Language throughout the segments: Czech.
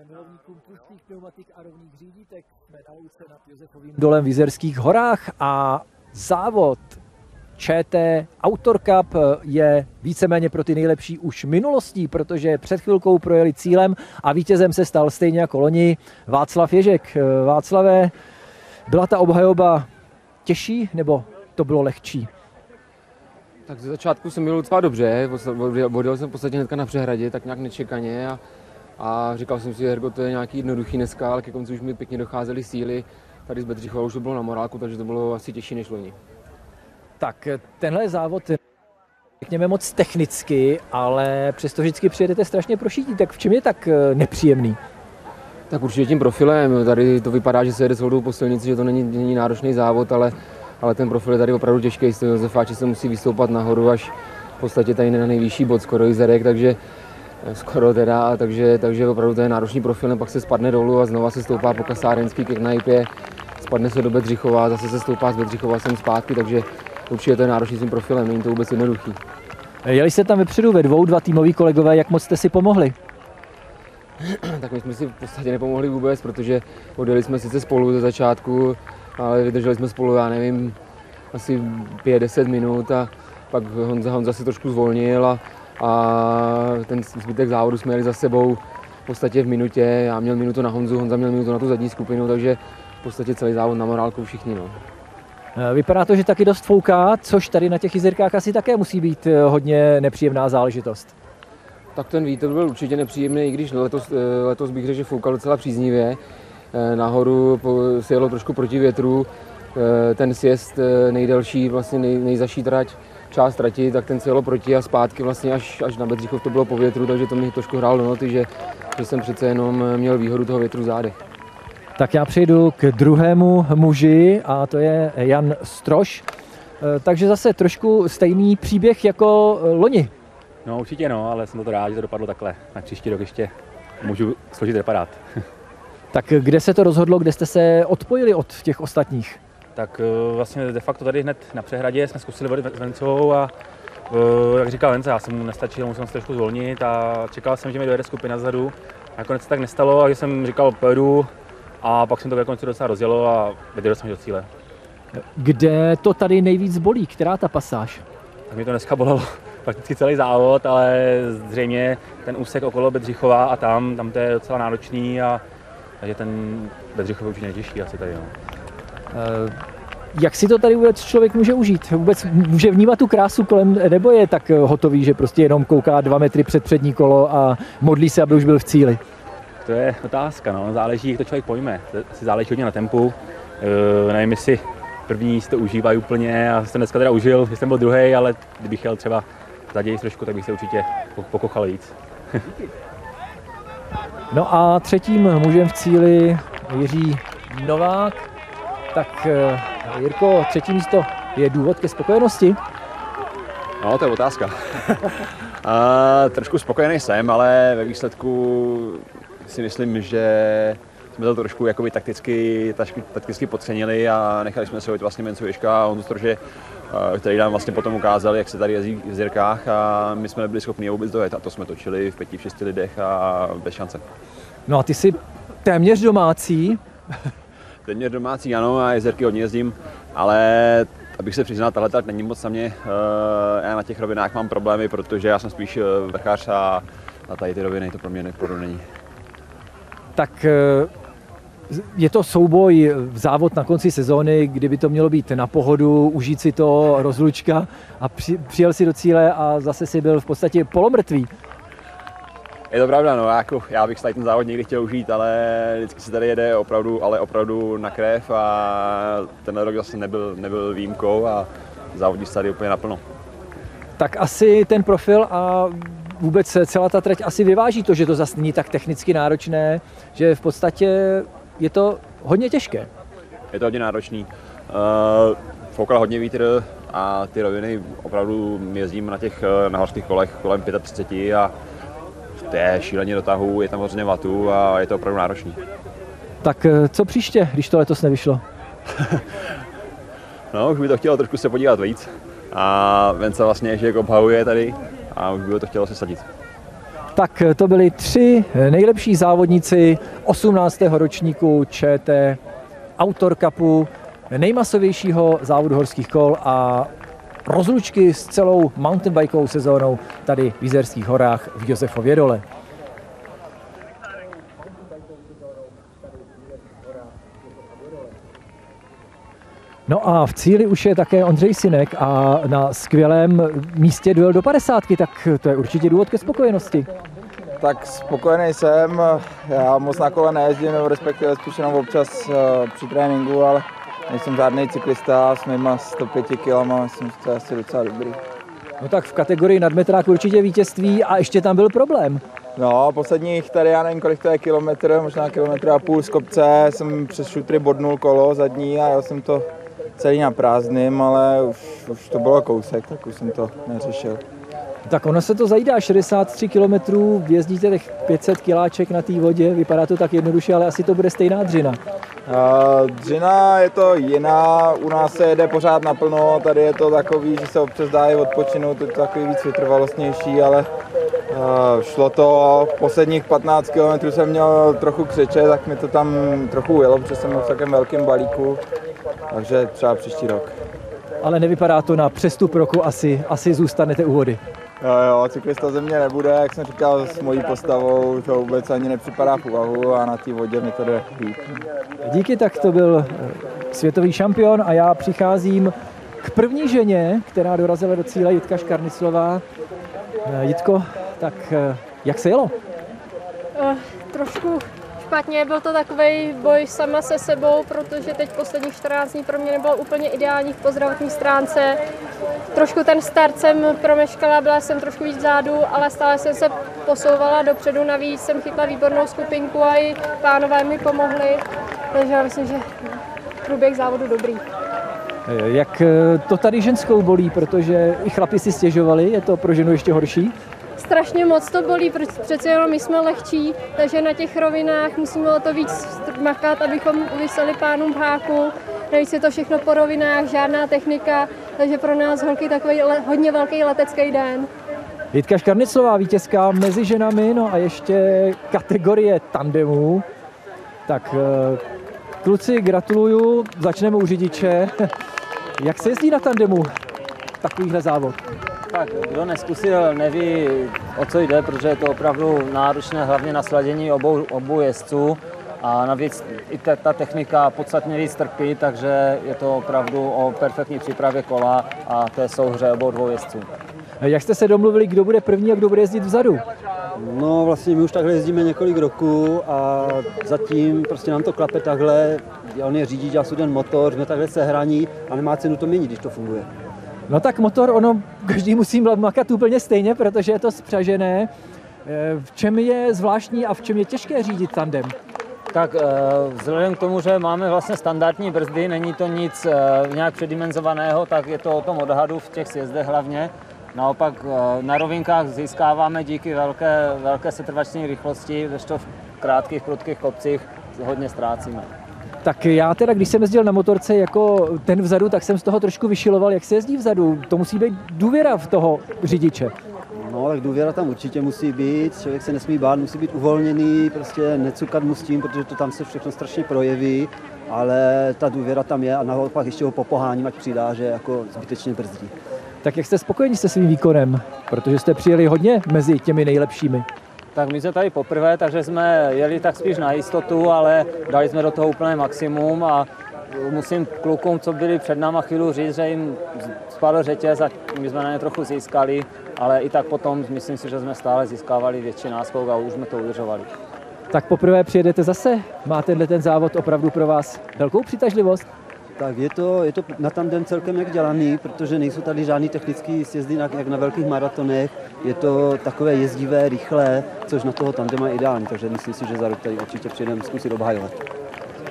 Milovníkům prudkých pneumatik a rovných řídítek jsme na louce nad Josefovým dolem v Jizerských horách a závod ČT Outdoor Cup je víceméně pro ty nejlepší už minulostí, protože před chvilkou projeli cílem a vítězem se stal stejně jako loni Václav Ježek. Václave, byla ta obhajoba těžší nebo to bylo lehčí? Tak ze začátku jsem byl docela dobře, odjel jsem v podstatě hnedka na přehradě, tak nějak nečekaně a říkal jsem si, že to je nějaký jednoduchý dneska, ale ke konci už mi pěkně docházely síly. Tady z Bedřichova už to bylo na morálku, takže to bylo asi těžší než loni. Tak tenhle závod řekněme moc technicky, ale přesto vždycky přijedete strašně prošití, tak v čem je tak nepříjemný? Tak určitě tím profilem, tady to vypadá, že se jede celou po silnici, že to není náročný závod, ale ten profil je tady opravdu těžký, z toho Josefáči se musí vystoupat nahoru až v podstatě tady na nejvyšší bod, skoro Jizerek, takže opravdu to je náročný profil, pak se spadne dolů a znova se stoupá po Kasárenský ke Knajpě, spadne se do Bedřichova, zase se stoupá z Bedřichova sem zpátky, takže určitě to je náročný s tím profilem, není to vůbec jednoduchý. Jeli jste tam vepředu ve dvou, dva týmoví kolegové, jak moc jste si pomohli? Tak my jsme si v podstatě nepomohli vůbec, protože odjeli jsme sice spolu ze začátku, ale vydrželi jsme spolu, já nevím, asi 5-10 minut a pak Honza si trošku zvolnil a ten zbytek závodu jsme jeli za sebou v podstatě v minutě. Já měl minutu na Honzu, Honza měl minutu na tu zadní skupinu, takže v podstatě celý závod na morálku všichni. No. Vypadá to, že taky dost fouká, což tady na těch Jizerkách asi také musí být hodně nepříjemná záležitost. Tak ten vítr byl určitě nepříjemný, i když letos bych řekl, že foukal docela příznivě. Nahoru se jelo trošku proti větru, ten sjezd nejdelší, vlastně nejzaší část trati, tak ten se jelo proti a zpátky vlastně až na Bedřichov to bylo po větru, takže to mi trošku hrálo do noty, že jsem přece jenom měl výhodu toho větru v zádech. Tak já přejdu k druhému muži a to je Jan Stroš. Takže zase trošku stejný příběh jako loni. No určitě no, ale jsem to rád, že to dopadlo takhle. Na příští rok ještě můžu složit reparát. Tak kde se to rozhodlo, kde jste se odpojili od těch ostatních? Tak vlastně de facto tady hned na přehradě jsme zkusili vodit s Vencou a jak říkal Venca, já jsem mu nestačil, musel se trošku zvolnit a čekal jsem, že mi dojede skupina zadu. Nakonec se tak nestalo, takže jsem říkal pojedu a pak jsem to konci docela rozjelo a vydržel jsem do cíle. Kde to tady nejvíc bolí? Která ta pasáž? Tak mě to dneska bolelo prakticky celý závod, ale zřejmě ten úsek okolo Bedřichova a tam to je docela náročný a takže ten Bedřichov je určitě nejtěžší asi tady. No. Jak si to tady vůbec člověk může užít? Vůbec může vnímat tu krásu kolem, nebo je tak hotový, že prostě jenom kouká 2 metry před přední kolo a modlí se, aby už byl v cíli? To je otázka, no. Záleží, jak to člověk pojme. Asi záleží hodně na tempu. Nevím, jestli první si to užívají úplně a jsem dneska teda užil, že jsem byl druhý, ale kdybych jel třeba zaději trošku, tak bych se určitě pokochal víc. No a třetím mužem v cíli Jiří Novák. Tak Jirko, třetí místo je důvod ke spokojenosti? No, to je otázka. Trošku spokojený jsem, ale ve výsledku si myslím, že jsme to trošku jakoby takticky podcenili a nechali jsme se vlastně Vencu Ježka a Honzu Strože, který nám vlastně potom ukázali, jak se tady jezdí v Jizerkách a my jsme nebyli schopni je vůbec dojet a to jsme točili v 5-6 lidech a bez šance. No a ty jsi téměř domácí. Téměř domácí, ano, a Jizerky hodně jezdím, ale abych se přiznal, tahle trať není moc na mě. Já na těch rovinách mám problémy, protože já jsem spíš vrchař a tady ty roviny to pro mě není. Tak je to souboj, závod na konci sezóny, kdyby to mělo být na pohodu, užít si to, rozlučka a přijel si do cíle a zase si byl v podstatě polomrtvý. Je to pravda, no, já bych tady ten závod někdy chtěl užít, ale vždycky se tady jede opravdu na krev a tenhle rok zase nebyl výjimkou a závodí se tady úplně naplno. Tak asi ten profil a vůbec celá ta trať asi vyváží to, že to zase není tak technicky náročné, že v podstatě je to hodně těžké. Je to hodně náročný. Foukal hodně vítr a ty roviny opravdu jezdím na těch nahořských kolech kolem 35 a to je šíleně do tahu, je tam hodně vatů a je to opravdu náročný. Tak co příště, když to letos nevyšlo? No, už by to chtělo trošku se podívat víc a Venca vlastně ještě obhajuje tady a už by to chtělo se sadit. Tak to byli 3 nejlepší závodníci 18. ročníku ČT Outdoor Cupu, nejmasovějšího závodu horských kol a rozlučky s celou mountainbikovou sezónou tady v Jizerských horách v Josefově dole. No a v cíli už je také Ondřej Synek a na skvělém místě dojel do 50, tak to je určitě důvod ke spokojenosti. Tak spokojený jsem, já moc na kole nejezdím, nebo respektive spíš jenom občas při tréninku, ale nejsem žádný cyklista s mýma 105 kg, myslím, že to je asi docela dobrý. No tak v kategorii nadmetrák určitě vítězství a ještě tam byl problém. No, posledních tady, já nevím, kolik to je kilometr, možná kilometr a půl z kopce, jsem přes šutry bodnul kolo zadní a jel jsem to celý na prázdným, ale už to bylo kousek, tak už jsem to neřešil. Tak ono se to zajídá, 63 km, jezdíte těch 500 kiláček na té vodě, vypadá to tak jednoduše, ale asi to bude stejná dřina. Dřina je to jiná, u nás se jede pořád naplno, tady je to takový, že se občas dá i odpočinout, je to takový víc vytrvalostnější, ale šlo to, posledních 15 km jsem měl trochu křeče, tak mi to tam trochu ujelo, protože jsem byl v takovém velkém balíku, takže třeba příští rok. Ale nevypadá to na přestup roku, asi zůstanete u vody. Jo, cyklista ze mě nebude, jak jsem říkal, s mojí postavou to vůbec ani nepřipadá v úvahu a na té vodě mi to jde líp. Díky, tak to byl světový šampion a já přicházím k první ženě, která dorazila do cíle, Jitka Škarniclová. Jitko, tak jak se jelo? Trošku špatně, byl to takový boj sama se sebou, protože teď posledních 14 dní pro mě nebylo úplně ideální po zdravotní stránce. Trošku ten start jsem promeškala, byla jsem trošku víc vzadu, ale stále jsem se posouvala dopředu, navíc jsem chytla výbornou skupinku a i pánové mi pomohli, takže já myslím, že průběh závodu dobrý. Jak to tady ženskou bolí, protože i chlapi si stěžovali, je to pro ženu ještě horší? Strašně moc to bolí, přece jenom my jsme lehčí, takže na těch rovinách musíme o to víc makat, abychom uviseli pánům v háku. Navíc je to všechno po rovinách, žádná technika, takže pro nás holky takový hodně velký letecký den. Jitka Škarniclová, vítězka mezi ženami, no a ještě kategorie tandemů. Tak kluci, gratuluju, začneme u řidiče. Jak se jezdí na tandemu takovýhle závod? Tak, kdo neskusil, neví, o co jde, protože je to opravdu náročné, hlavně na sladění obou jezdců. A navíc i ta technika podstatně víc trpí, takže je to opravdu o perfektní přípravě kola a té souhře obou dvou jezdců. Jak jste se domluvili, kdo bude první a kdo bude jezdit vzadu? No vlastně my už takhle jezdíme několik roků a zatím prostě nám to klape takhle. On je řidič, já jsem ten motor, jsme takhle sehraní a nemá cenu to měnit, když to funguje. No tak motor, ono každý musí makat úplně stejně, protože je to spřažené. V čem je zvláštní a v čem je těžké řídit tandem? Tak vzhledem k tomu, že máme vlastně standardní brzdy, není to nic nějak předimenzovaného, tak je to o tom odhadu v těch sjezdech hlavně. Naopak na rovinkách získáváme díky velké setrvační rychlosti, kdežto v krátkých, prudkých kopcích hodně ztrácíme. Tak já teda, když jsem jezdil na motorce jako ten vzadu, tak jsem z toho trošku vyšiloval, jak se jezdí vzadu. To musí být důvěra v toho řidiče. No, tak důvěra tam určitě musí být, člověk se nesmí bát, musí být uvolněný, prostě necukat mu s tím, protože to tam se všechno strašně projeví, ale ta důvěra tam je a naopak ještě ho popoháním, ať přidá, že jako zbytečně brzdí. Tak jak jste spokojeni se svým výkonem, protože jste přijeli hodně mezi těmi nejlepšími? Tak my jsme tady poprvé, takže jsme jeli tak spíš na jistotu, ale dali jsme do toho úplné maximum a musím klukům, co byli před náma chvíli říct, že jim spadl řetěz a my jsme na ně trochu získali, ale i tak potom myslím si, že jsme stále získávali větší náskok a už jsme to udržovali. Tak poprvé přijedete zase? Má ten závod opravdu pro vás velkou přitažlivost? Tak je to na tandem celkem jak dělaný, protože nejsou tady žádný technický sjezdy jak na velkých maratonech. Je to takové jezdivé, rychlé, což na toho tandema je ideální, takže myslím si, že za rok tady určitě přijedeme zkusit obhajovat.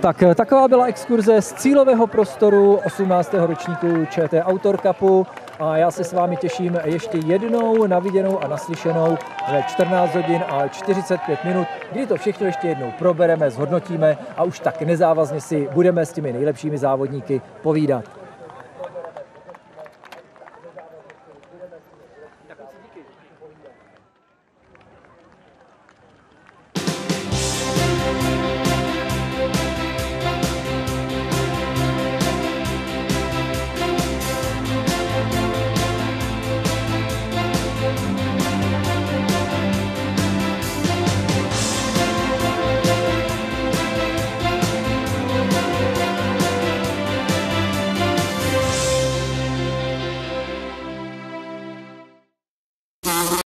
Tak taková byla exkurze z cílového prostoru 18. ročníku ČT Outdoor Cupu a já se s vámi těším ještě jednou na viděnou a naslyšenou ve 14 hodin a 45 minut, kdy to všechno ještě jednou probereme, zhodnotíme a už tak nezávazně si budeme s těmi nejlepšími závodníky povídat.